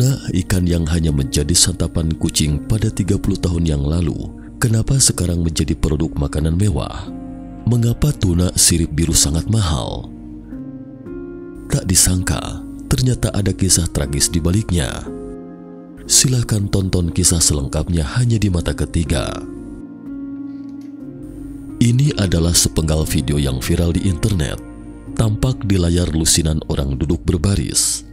Tuna, ikan yang hanya menjadi santapan kucing pada 30 tahun yang lalu, kenapa sekarang menjadi produk makanan mewah? Mengapa tuna sirip biru sangat mahal? Tak disangka, ternyata ada kisah tragis di baliknya. Silahkan tonton kisah selengkapnya hanya di Mata Ketiga. Ini adalah sepenggal video yang viral di internet. Tampak di layar lusinan orang duduk berbaris.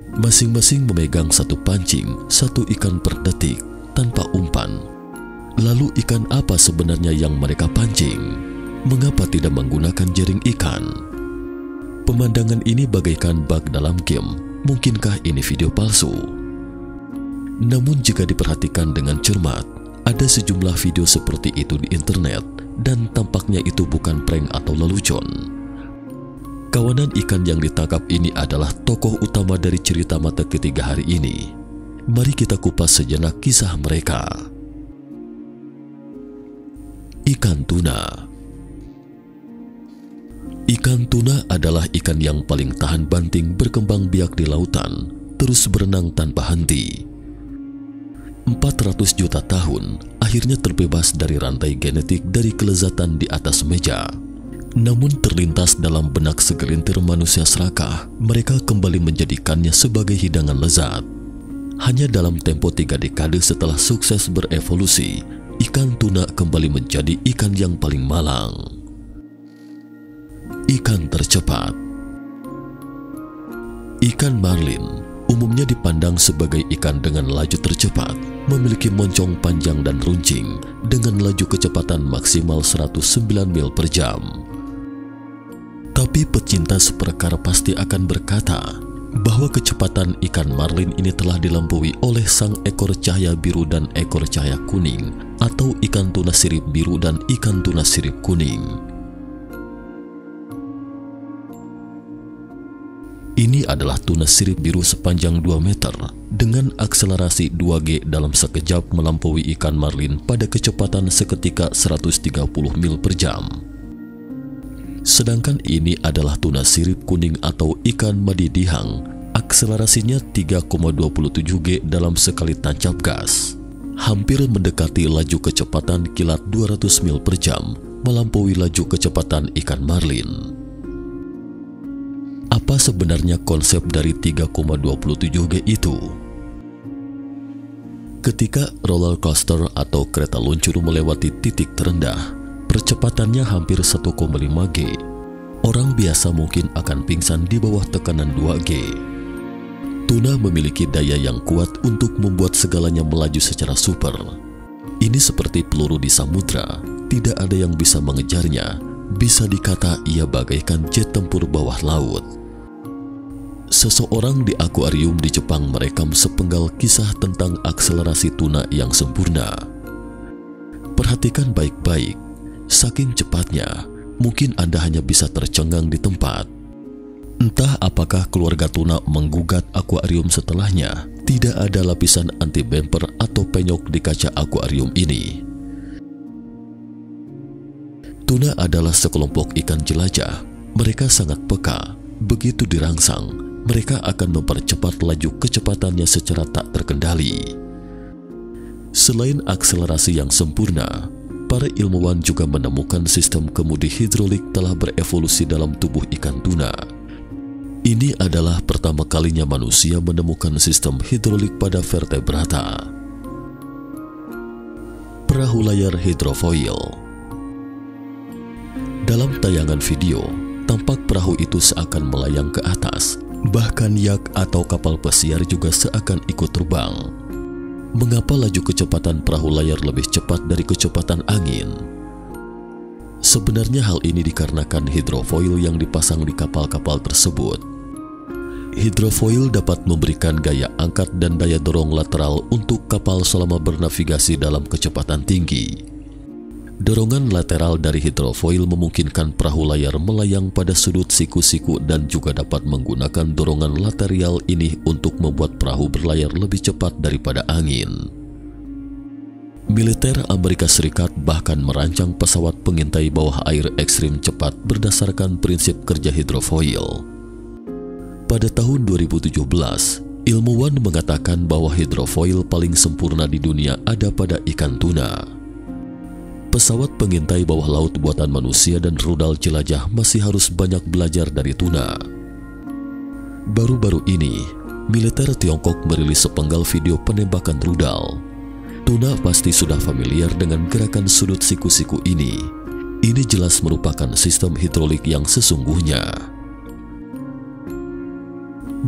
Masing-masing memegang satu pancing, satu ikan per detik, tanpa umpan. Lalu ikan apa sebenarnya yang mereka pancing? Mengapa tidak menggunakan jaring ikan? Pemandangan ini bagaikan bug dalam game. Mungkinkah ini video palsu? Namun jika diperhatikan dengan cermat, ada sejumlah video seperti itu di internet dan tampaknya itu bukan prank atau lelucon. Kawanan ikan yang ditangkap ini adalah tokoh utama dari cerita Mata Ketiga hari ini. Mari kita kupas sejenak kisah mereka. Ikan tuna. Ikan tuna adalah ikan yang paling tahan banting berkembang biak di lautan, terus berenang tanpa henti. 400 juta tahun akhirnya terbebas dari rantai genetik dari kelezatan di atas meja. Namun terlintas dalam benak segelintir manusia serakah, mereka kembali menjadikannya sebagai hidangan lezat. Hanya dalam tempo 3 dekade setelah sukses berevolusi, ikan tuna kembali menjadi ikan yang paling malang. Ikan tercepat. Ikan marlin umumnya dipandang sebagai ikan dengan laju tercepat, memiliki moncong panjang dan runcing dengan laju kecepatan maksimal 109 mil per jam. Tapi pecinta supercar pasti akan berkata bahwa kecepatan ikan marlin ini telah dilampaui oleh sang ekor cahaya biru dan ekor cahaya kuning, atau ikan tuna sirip biru dan ikan tuna sirip kuning. Ini adalah tuna sirip biru sepanjang 2 meter dengan akselerasi 2G dalam sekejap melampaui ikan marlin pada kecepatan seketika 130 mil per jam. Sedangkan ini adalah tuna sirip kuning atau ikan madidihang, akselerasinya 3,27G dalam sekali tancap gas. Hampir mendekati laju kecepatan kilat 200 mil per jam, melampaui laju kecepatan ikan marlin. Apa sebenarnya konsep dari 3,27G itu? Ketika roller coaster atau kereta luncur melewati titik terendah, percepatannya hampir 1,5G. Orang biasa mungkin akan pingsan di bawah tekanan 2G. Tuna memiliki daya yang kuat untuk membuat segalanya melaju secara super. Ini seperti peluru di samudra, tidak ada yang bisa mengejarnya. Bisa dikata ia bagaikan jet tempur bawah laut. Seseorang di akuarium di Jepang merekam sepenggal kisah tentang akselerasi tuna yang sempurna. Perhatikan baik-baik. Saking cepatnya, mungkin Anda hanya bisa tercengang di tempat. Entah apakah keluarga tuna menggugat akuarium setelahnya. Tidak ada lapisan anti-bumper atau penyok di kaca akuarium ini. Tuna adalah sekelompok ikan jelajah. Mereka sangat peka. Begitu dirangsang, mereka akan mempercepat laju kecepatannya secara tak terkendali. Selain akselerasi yang sempurna, para ilmuwan juga menemukan sistem kemudi hidrolik telah berevolusi dalam tubuh ikan tuna. Ini adalah pertama kalinya manusia menemukan sistem hidrolik pada vertebrata. Perahu layar hidrofoil. Dalam tayangan video, tampak perahu itu seakan melayang ke atas. Bahkan yak atau kapal pesiar juga seakan ikut terbang. Mengapa laju kecepatan perahu layar lebih cepat dari kecepatan angin? Sebenarnya hal ini dikarenakan hidrofoil yang dipasang di kapal-kapal tersebut. Hidrofoil dapat memberikan gaya angkat dan daya dorong lateral untuk kapal selama bernavigasi dalam kecepatan tinggi. Dorongan lateral dari hidrofoil memungkinkan perahu layar melayang pada sudut siku-siku dan juga dapat menggunakan dorongan lateral ini untuk membuat perahu berlayar lebih cepat daripada angin. Militer Amerika Serikat bahkan merancang pesawat pengintai bawah air ekstrim cepat berdasarkan prinsip kerja hidrofoil. Pada tahun 2017, Ilmuwan mengatakan bahwa hidrofoil paling sempurna di dunia ada pada ikan tuna. Pesawat pengintai bawah laut buatan manusia dan rudal jelajah masih harus banyak belajar dari tuna. Baru-baru ini, militer Tiongkok merilis sepenggal video penembakan rudal. Tuna pasti sudah familiar dengan gerakan sudut siku-siku ini. Ini jelas merupakan sistem hidrolik yang sesungguhnya.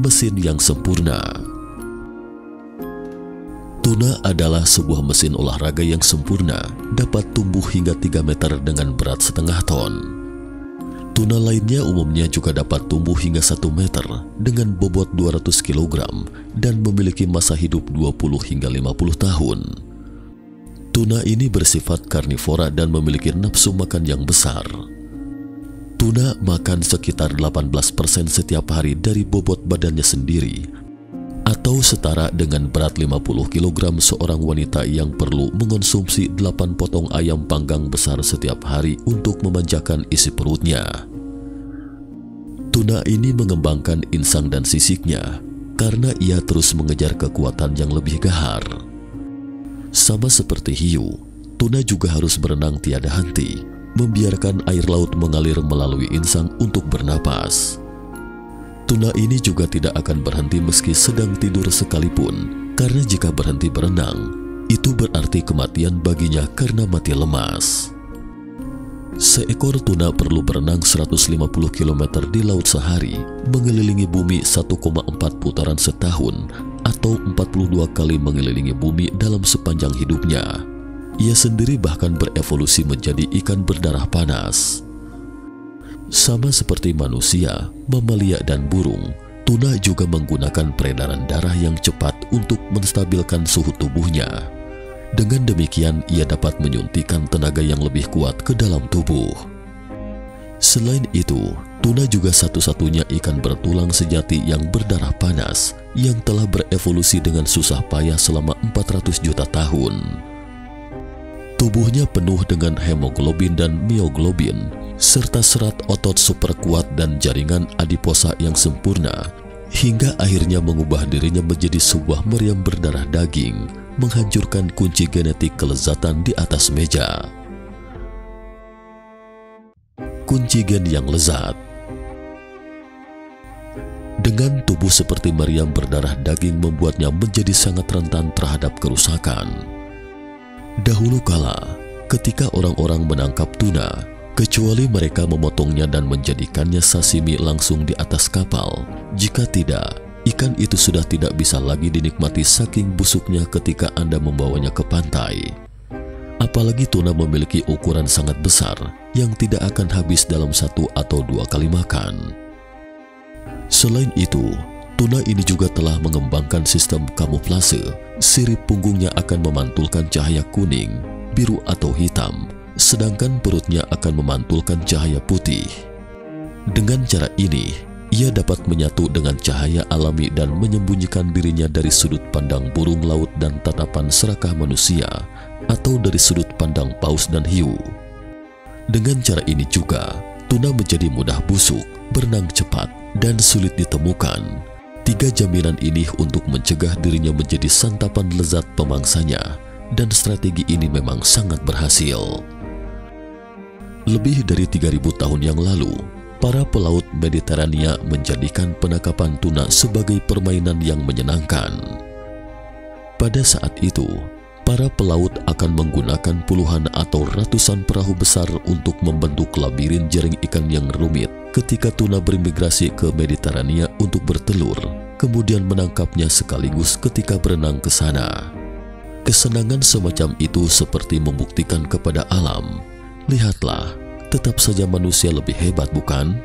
Mesin yang sempurna. Tuna adalah sebuah mesin olahraga yang sempurna, dapat tumbuh hingga 3 meter dengan berat setengah ton. Tuna lainnya umumnya juga dapat tumbuh hingga 1 meter dengan bobot 200 kg dan memiliki masa hidup 20 hingga 50 tahun. Tuna ini bersifat karnivora dan memiliki nafsu makan yang besar. Tuna makan sekitar 18% setiap hari dari bobot badannya sendiri, atau setara dengan berat 50 kg seorang wanita yang perlu mengonsumsi 8 potong ayam panggang besar setiap hari untuk memanjakan isi perutnya. Tuna ini mengembangkan insang dan sisiknya karena ia terus mengejar kekuatan yang lebih gahar. Sama seperti hiu, tuna juga harus berenang tiada henti, membiarkan air laut mengalir melalui insang untuk bernapas. Tuna ini juga tidak akan berhenti meski sedang tidur sekalipun, karena jika berhenti berenang, itu berarti kematian baginya karena mati lemas. Seekor tuna perlu berenang 150 km di laut sehari, mengelilingi bumi 1,4 putaran setahun, atau 42 kali mengelilingi bumi dalam sepanjang hidupnya. Ia sendiri bahkan berevolusi menjadi ikan berdarah panas. Sama seperti manusia, mamalia dan burung, tuna juga menggunakan peredaran darah yang cepat untuk menstabilkan suhu tubuhnya. Dengan demikian, ia dapat menyuntikkan tenaga yang lebih kuat ke dalam tubuh. Selain itu, tuna juga satu-satunya ikan bertulang sejati yang berdarah panas yang telah berevolusi dengan susah payah selama 400 juta tahun. Tubuhnya penuh dengan hemoglobin dan mioglobin, serta serat otot super kuat dan jaringan adiposa yang sempurna, hingga akhirnya mengubah dirinya menjadi sebuah meriam berdarah daging, menghancurkan kunci genetik kelezatan di atas meja. Kunci gen yang lezat. Dengan tubuh seperti meriam berdarah daging membuatnya menjadi sangat rentan terhadap kerusakan. Dahulu kala, ketika orang-orang menangkap tuna, kecuali mereka memotongnya dan menjadikannya sashimi langsung di atas kapal, jika tidak, ikan itu sudah tidak bisa lagi dinikmati saking busuknya ketika Anda membawanya ke pantai. Apalagi tuna memiliki ukuran sangat besar yang tidak akan habis dalam 1 atau 2 kali makan. Selain itu, tuna ini juga telah mengembangkan sistem kamuflase. Sirip punggungnya akan memantulkan cahaya kuning, biru atau hitam, sedangkan perutnya akan memantulkan cahaya putih. Dengan cara ini, ia dapat menyatu dengan cahaya alami dan menyembunyikan dirinya dari sudut pandang burung laut dan tatapan serakah manusia, atau dari sudut pandang paus dan hiu. Dengan cara ini juga, tuna menjadi mudah busuk, berenang cepat, dan sulit ditemukan. 3 jaminan ini untuk mencegah dirinya menjadi santapan lezat pemangsanya, dan strategi ini memang sangat berhasil. Lebih dari 3.000 tahun yang lalu, para pelaut Mediterania menjadikan penangkapan tuna sebagai permainan yang menyenangkan. Pada saat itu, para pelaut akan menggunakan puluhan atau ratusan perahu besar untuk membentuk labirin jaring ikan yang rumit ketika tuna bermigrasi ke Mediterania untuk bertelur, kemudian menangkapnya sekaligus ketika berenang ke sana. Kesenangan semacam itu seperti membuktikan kepada alam, lihatlah, tetap saja manusia lebih hebat, bukan?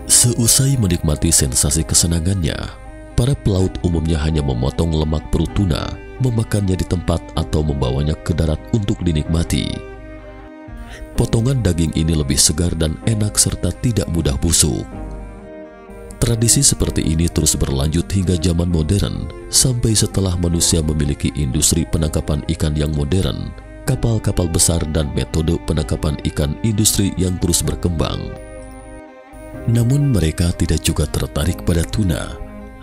Seusai menikmati sensasi kesenangannya, para pelaut umumnya hanya memotong lemak perut tuna, memakannya di tempat atau membawanya ke darat untuk dinikmati. Potongan daging ini lebih segar dan enak serta tidak mudah busuk. Tradisi seperti ini terus berlanjut hingga zaman modern, sampai setelah manusia memiliki industri penangkapan ikan yang modern, kapal-kapal besar dan metode penangkapan ikan industri yang terus berkembang. Namun mereka tidak juga tertarik pada tuna,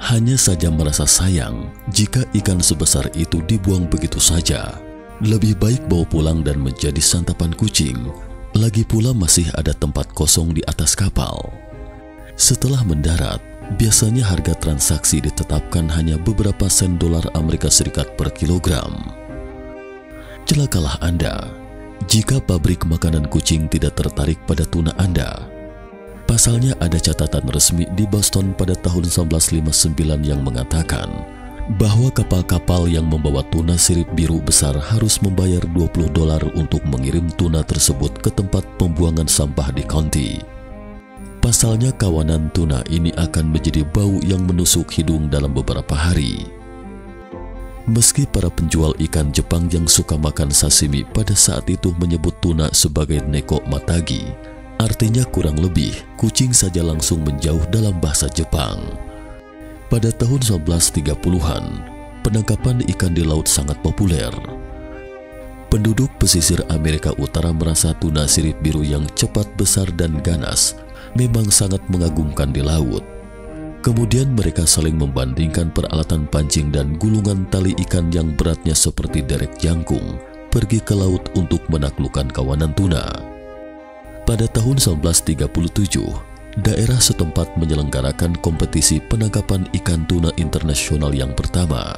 Hanya saja merasa sayang jika ikan sebesar itu dibuang begitu saja. Lebih baik bawa pulang dan menjadi santapan kucing. Lagi pula masih ada tempat kosong di atas kapal. Setelah mendarat, biasanya harga transaksi ditetapkan hanya beberapa sen dolar Amerika Serikat per kilogram. Celakalah Anda jika pabrik makanan kucing tidak tertarik pada tuna Anda. Pasalnya ada catatan resmi di Boston pada tahun 1959 yang mengatakan bahwa kapal-kapal yang membawa tuna sirip biru besar harus membayar $20 untuk mengirim tuna tersebut ke tempat pembuangan sampah di county. Pasalnya kawanan tuna ini akan menjadi bau yang menusuk hidung dalam beberapa hari. Meski para penjual ikan Jepang yang suka makan sashimi pada saat itu menyebut tuna sebagai neko matagi, artinya kurang lebih kucing saja langsung menjauh dalam bahasa Jepang. Pada tahun 1930-an, penangkapan ikan di laut sangat populer. Penduduk pesisir Amerika Utara merasa tuna sirip biru yang cepat besar dan ganas memang sangat mengagumkan di laut. Kemudian mereka saling membandingkan peralatan pancing dan gulungan tali ikan yang beratnya seperti derek jangkung pergi ke laut untuk menaklukkan kawanan tuna. Pada tahun 1937, daerah setempat menyelenggarakan kompetisi penangkapan ikan tuna internasional yang pertama.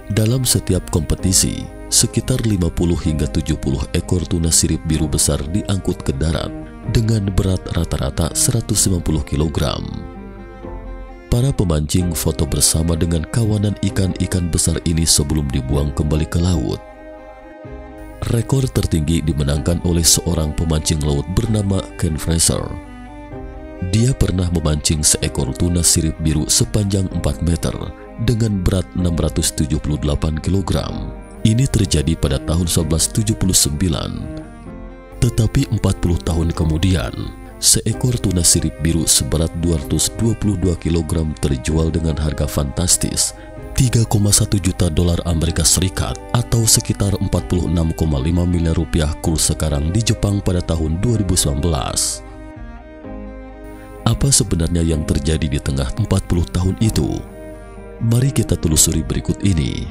Dalam setiap kompetisi, sekitar 50 hingga 70 ekor tuna sirip biru besar diangkut ke darat dengan berat rata-rata 150 kg. Para pemancing foto bersama dengan kawanan ikan-ikan besar ini sebelum dibuang kembali ke laut. Rekor tertinggi dimenangkan oleh seorang pemancing laut bernama Ken Fraser. Dia pernah memancing seekor tuna sirip biru sepanjang 4 meter dengan berat 678 kg. Ini terjadi pada tahun 1979. Tetapi 40 tahun kemudian, seekor tuna sirip biru seberat 222 kg terjual dengan harga fantastis $3,1 juta Amerika Serikat atau sekitar 46,5 miliar rupiah kurs sekarang di Jepang pada tahun 2019. Apa sebenarnya yang terjadi di tengah 40 tahun itu? Mari kita telusuri berikut ini.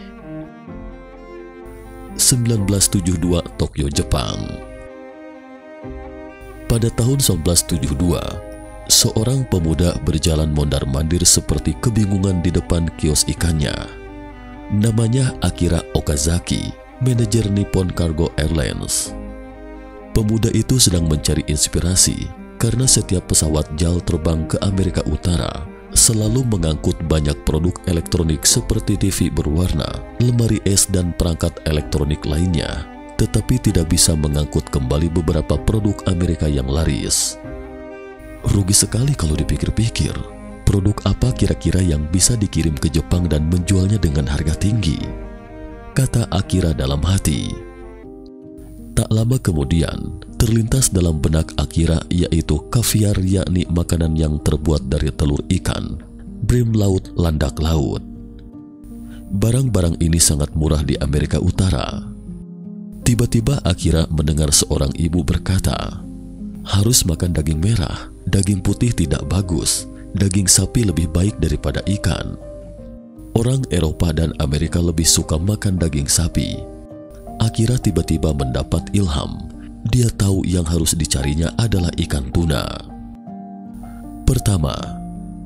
1972 Tokyo, Jepang. Pada tahun 1972, seorang pemuda berjalan mondar-mandir seperti kebingungan di depan kios ikannya. Namanya Akira Okazaki, manajer Nippon Cargo Airlines. Pemuda itu sedang mencari inspirasi karena setiap pesawat JAL terbang ke Amerika Utara selalu mengangkut banyak produk elektronik seperti TV berwarna, lemari es dan perangkat elektronik lainnya, tetapi tidak bisa mengangkut kembali beberapa produk Amerika yang laris. Rugi sekali kalau dipikir-pikir, produk apa kira-kira yang bisa dikirim ke Jepang dan menjualnya dengan harga tinggi? Kata Akira dalam hati. Tak lama kemudian, terlintas dalam benak Akira yaitu kaviar, yakni makanan yang terbuat dari telur ikan, bream laut, landak laut. Barang-barang ini sangat murah di Amerika Utara. Tiba-tiba Akira mendengar seorang ibu berkata, "Harus makan daging merah, daging putih tidak bagus, daging sapi lebih baik daripada ikan." Orang Eropa dan Amerika lebih suka makan daging sapi. Akira tiba-tiba mendapat ilham. Dia tahu yang harus dicarinya adalah ikan tuna. Pertama,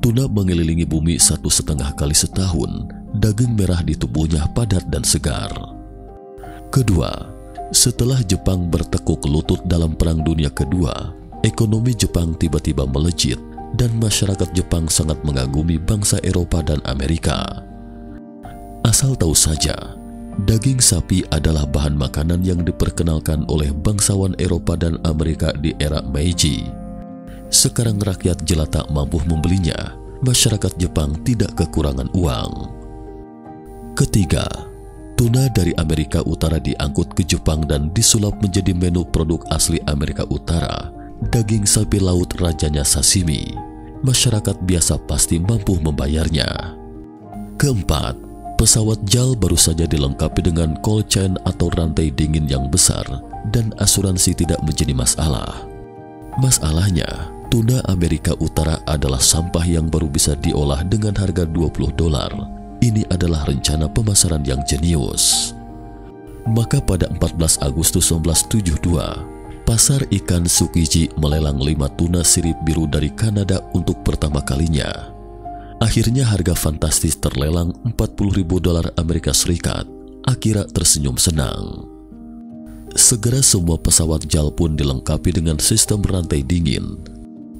tuna mengelilingi bumi 1,5 kali setahun. Daging merah di tubuhnya padat dan segar. Kedua, setelah Jepang bertekuk lutut dalam Perang Dunia Kedua, ekonomi Jepang tiba-tiba melejit dan masyarakat Jepang sangat mengagumi bangsa Eropa dan Amerika. Asal tahu saja, daging sapi adalah bahan makanan yang diperkenalkan oleh bangsawan Eropa dan Amerika di era Meiji. Sekarang rakyat jelata mampu membelinya, masyarakat Jepang tidak kekurangan uang. Ketiga, tuna dari Amerika Utara diangkut ke Jepang dan disulap menjadi menu produk asli Amerika Utara, daging sapi laut rajanya sashimi. Masyarakat biasa pasti mampu membayarnya. Keempat, pesawat JAL baru saja dilengkapi dengan cold chain atau rantai dingin yang besar dan asuransi tidak menjadi masalah. Masalahnya, Tuna Amerika Utara adalah sampah yang baru bisa diolah dengan harga $20. Ini adalah rencana pemasaran yang jenius. Maka pada 14 Agustus 1972, pasar ikan Tsukiji melelang 5 tuna sirip biru dari Kanada untuk pertama kalinya. Akhirnya harga fantastis terlelang $40.000 Amerika Serikat. Akira tersenyum senang. Segera semua pesawat JAL pun dilengkapi dengan sistem rantai dingin.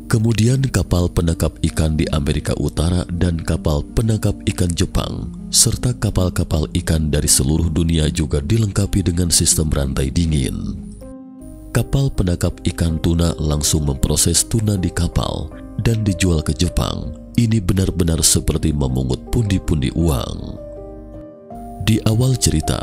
Kemudian kapal penangkap ikan di Amerika Utara dan kapal penangkap ikan Jepang, serta kapal-kapal ikan dari seluruh dunia juga dilengkapi dengan sistem rantai dingin. Kapal penangkap ikan tuna langsung memproses tuna di kapal dan dijual ke Jepang. Ini benar-benar seperti memungut pundi-pundi uang. Di awal cerita,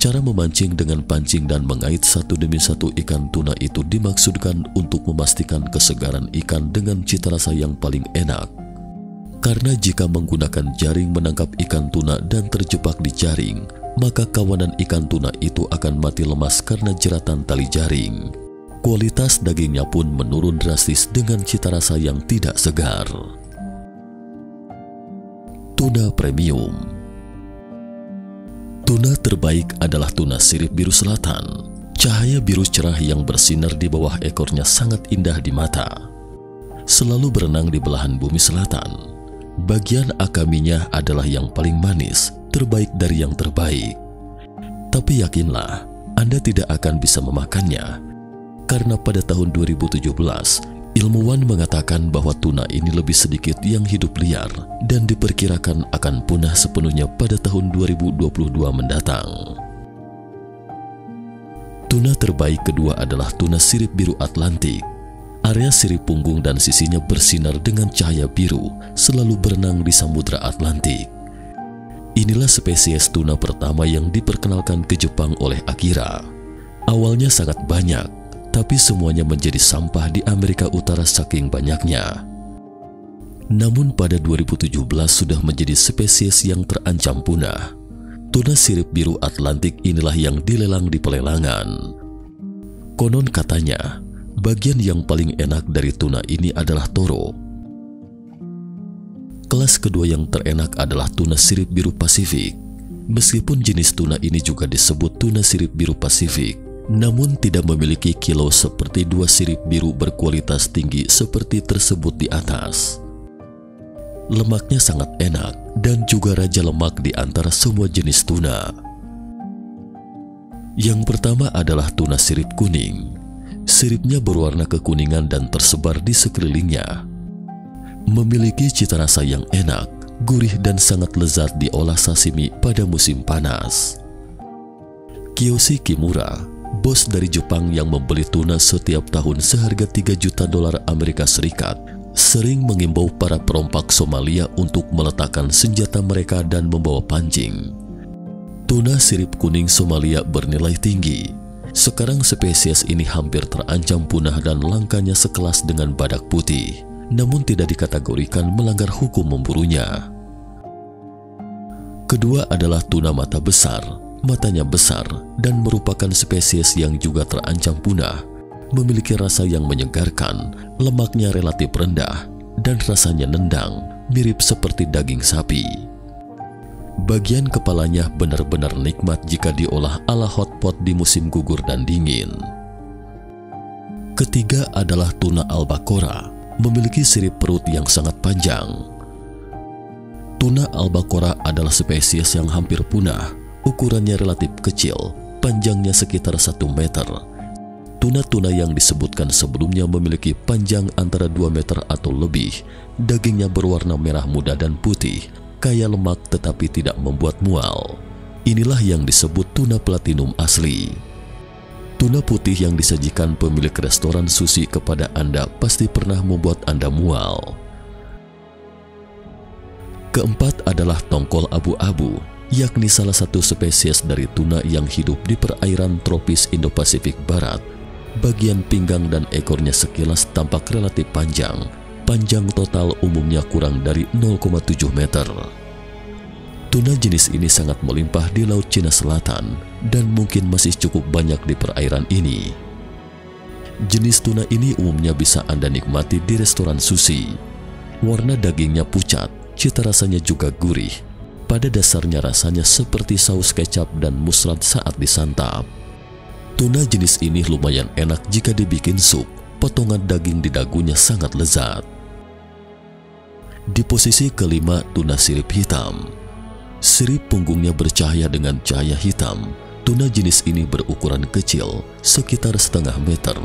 cara memancing dengan pancing dan mengait satu demi satu ikan tuna itu dimaksudkan untuk memastikan kesegaran ikan dengan cita rasa yang paling enak. Karena jika menggunakan jaring menangkap ikan tuna dan terjebak di jaring, maka kawanan ikan tuna itu akan mati lemas karena jeratan tali jaring. Kualitas dagingnya pun menurun drastis dengan cita rasa yang tidak segar. Tuna premium. Tuna terbaik adalah tuna sirip biru selatan. Cahaya biru cerah yang bersinar di bawah ekornya sangat indah di mata. Selalu berenang di belahan bumi selatan. Bagian akaminya adalah yang paling manis, terbaik dari yang terbaik. Tapi yakinlah, Anda tidak akan bisa memakannya. Karena pada tahun 2017, ilmuwan mengatakan bahwa tuna ini lebih sedikit yang hidup liar dan diperkirakan akan punah sepenuhnya pada tahun 2022 mendatang. Tuna terbaik kedua adalah tuna sirip biru Atlantik. Area sirip punggung dan sisinya bersinar dengan cahaya biru, selalu berenang di Samudra Atlantik. Inilah spesies tuna pertama yang diperkenalkan ke Jepang oleh Akira. Awalnya sangat banyak, tapi semuanya menjadi sampah di Amerika Utara saking banyaknya. Namun pada 2017 sudah menjadi spesies yang terancam punah. Tuna sirip biru Atlantik inilah yang dilelang di pelelangan. Konon katanya, bagian yang paling enak dari tuna ini adalah toro. Kelas kedua yang terenak adalah tuna sirip biru Pasifik. Meskipun jenis tuna ini juga disebut tuna sirip biru Pasifik, namun tidak memiliki kilo seperti dua sirip biru berkualitas tinggi seperti tersebut di atas. Lemaknya sangat enak dan juga raja lemak di antara semua jenis tuna. Yang pertama adalah tuna sirip kuning. Siripnya berwarna kekuningan dan tersebar di sekelilingnya. Memiliki cita rasa yang enak, gurih dan sangat lezat diolah sashimi pada musim panas. Kiyoshi Kimura, bos dari Jepang yang membeli tuna setiap tahun seharga $3 juta Amerika Serikat, sering mengimbau para perompak Somalia untuk meletakkan senjata mereka dan membawa pancing. Tuna sirip kuning Somalia bernilai tinggi. Sekarang spesies ini hampir terancam punah dan langkanya sekelas dengan badak putih, namun tidak dikategorikan melanggar hukum memburunya. Kedua adalah tuna mata besar. Matanya besar dan merupakan spesies yang juga terancam punah. Memiliki rasa yang menyegarkan, lemaknya relatif rendah, dan rasanya nendang, mirip seperti daging sapi. Bagian kepalanya benar-benar nikmat jika diolah ala hotpot di musim gugur dan dingin. Ketiga adalah tuna albacora, memiliki sirip perut yang sangat panjang. Tuna albacora adalah spesies yang hampir punah. Ukurannya relatif kecil, panjangnya sekitar 1 meter. Tuna-tuna yang disebutkan sebelumnya memiliki panjang antara 2 meter atau lebih. Dagingnya berwarna merah muda dan putih, kaya lemak tetapi tidak membuat mual. Inilah yang disebut tuna platinum asli. Tuna putih yang disajikan pemilik restoran sushi kepada Anda pasti pernah membuat Anda mual. Keempat adalah tongkol abu-abu, yakni salah satu spesies dari tuna yang hidup di perairan tropis Indo-Pasifik Barat. Bagian pinggang dan ekornya sekilas tampak relatif panjang. Panjang total umumnya kurang dari 0,7 meter. Tuna jenis ini sangat melimpah di Laut Cina Selatan dan mungkin masih cukup banyak di perairan ini. Jenis tuna ini umumnya bisa Anda nikmati di restoran sushi. Warna dagingnya pucat, cita rasanya juga gurih. Pada dasarnya rasanya seperti saus kecap dan musrat saat disantap. Tuna jenis ini lumayan enak jika dibikin sup. Potongan daging di dagunya sangat lezat. Di posisi kelima, tuna sirip hitam. Sirip punggungnya bercahaya dengan cahaya hitam. Tuna jenis ini berukuran kecil, sekitar setengah meter,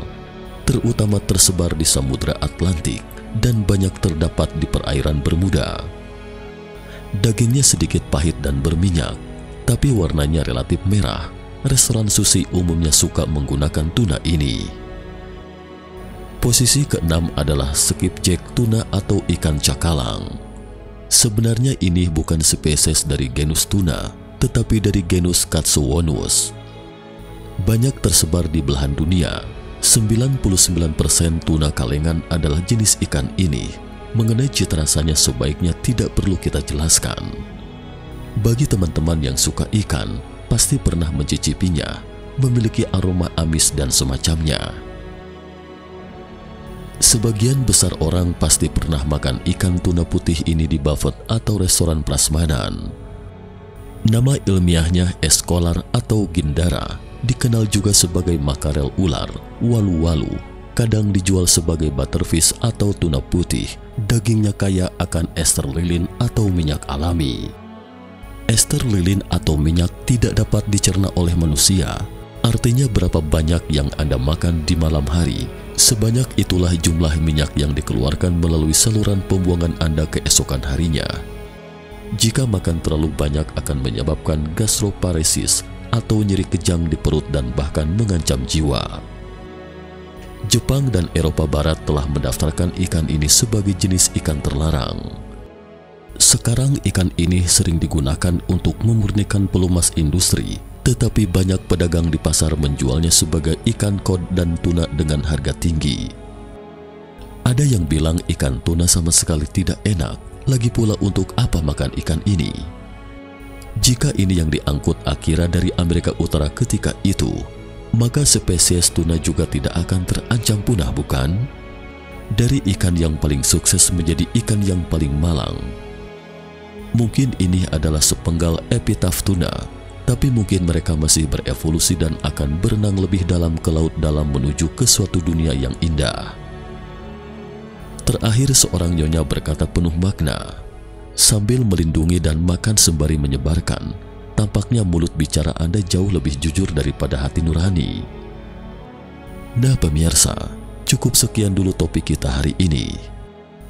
terutama tersebar di Samudra Atlantik dan banyak terdapat di perairan Bermuda. Dagingnya sedikit pahit dan berminyak, tapi warnanya relatif merah. Restoran sushi umumnya suka menggunakan tuna ini. Posisi keenam adalah skipjack tuna atau ikan cakalang. Sebenarnya ini bukan spesies dari genus tuna, tetapi dari genus Katsuwonus. Banyak tersebar di belahan dunia. 99% tuna kalengan adalah jenis ikan ini. Mengenai cita rasanya sebaiknya tidak perlu kita jelaskan. Bagi teman-teman yang suka ikan, pasti pernah mencicipinya, memiliki aroma amis dan semacamnya. Sebagian besar orang pasti pernah makan ikan tuna putih ini di buffet atau restoran prasmanan. Nama ilmiahnya eskolar atau gindara, dikenal juga sebagai makarel ular, walu-walu, kadang dijual sebagai butterfish atau tuna putih. Dagingnya kaya akan ester lilin atau minyak alami. Ester lilin atau minyak tidak dapat dicerna oleh manusia. Artinya berapa banyak yang Anda makan di malam hari, sebanyak itulah jumlah minyak yang dikeluarkan melalui saluran pembuangan Anda keesokan harinya. Jika makan terlalu banyak akan menyebabkan gastroparesis atau nyeri kejang di perut dan bahkan mengancam jiwa. Jepang dan Eropa Barat telah mendaftarkan ikan ini sebagai jenis ikan terlarang. Sekarang ikan ini sering digunakan untuk memurnikan pelumas industri, tetapi banyak pedagang di pasar menjualnya sebagai ikan kod dan tuna dengan harga tinggi. Ada yang bilang ikan tuna sama sekali tidak enak, lagi pula untuk apa makan ikan ini? Jika ini yang diangkut Akira dari Amerika Utara ketika itu, maka spesies tuna juga tidak akan terancam punah, bukan? Dari ikan yang paling sukses menjadi ikan yang paling malang. Mungkin ini adalah sepenggal epitaf tuna, tapi mungkin mereka masih berevolusi dan akan berenang lebih dalam ke laut dalam menuju ke suatu dunia yang indah. Terakhir, seorang nyonya berkata penuh makna, sambil melindungi dan makan sembari menyebarkan, tampaknya mulut bicara Anda jauh lebih jujur daripada hati nurani. Nah pemirsa, cukup sekian dulu topik kita hari ini.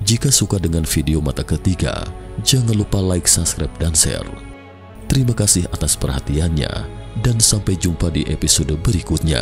Jika suka dengan video mata ketiga, jangan lupa like, subscribe, dan share. Terima kasih atas perhatiannya, dan sampai jumpa di episode berikutnya.